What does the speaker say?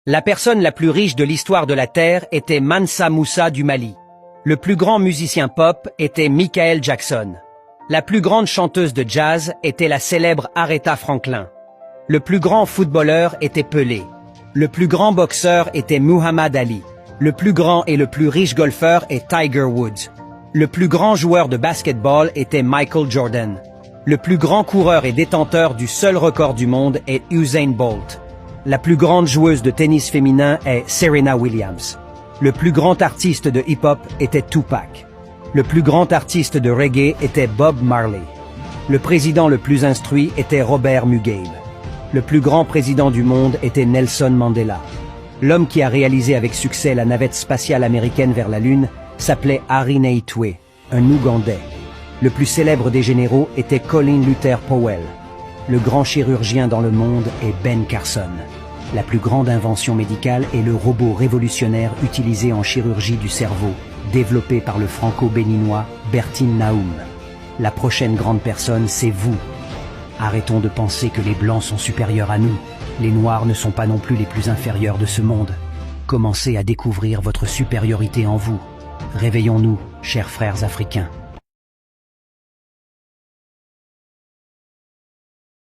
La personne la plus riche de l'histoire de la Terre était Mansa Moussa du Mali. Le plus grand musicien pop était Michael Jackson. La plus grande chanteuse de jazz était la célèbre Aretha Franklin. Le plus grand footballeur était Pelé. Le plus grand boxeur était Muhammad Ali. Le plus grand et le plus riche golfeur est Tiger Woods. Le plus grand joueur de basketball était Michael Jordan. Le plus grand coureur et détenteur du seul record du monde est Usain Bolt. La plus grande joueuse de tennis féminin est Serena Williams. Le plus grand artiste de hip-hop était Tupac. Le plus grand artiste de reggae était Bob Marley. Le président le plus instruit était Robert Mugabe. Le plus grand président du monde était Nelson Mandela. L'homme qui a réalisé avec succès la navette spatiale américaine vers la Lune s'appelait Harry Naitwe, un Ougandais. Le plus célèbre des généraux était Colin Luther Powell. Le grand chirurgien dans le monde est Ben Carson. La plus grande invention médicale est le robot révolutionnaire utilisé en chirurgie du cerveau, développé par le franco-béninois Bertin Naoum. La prochaine grande personne, c'est vous. Arrêtons de penser que les Blancs sont supérieurs à nous. Les Noirs ne sont pas non plus les plus inférieurs de ce monde. Commencez à découvrir votre supériorité en vous. Réveillons-nous, chers frères africains.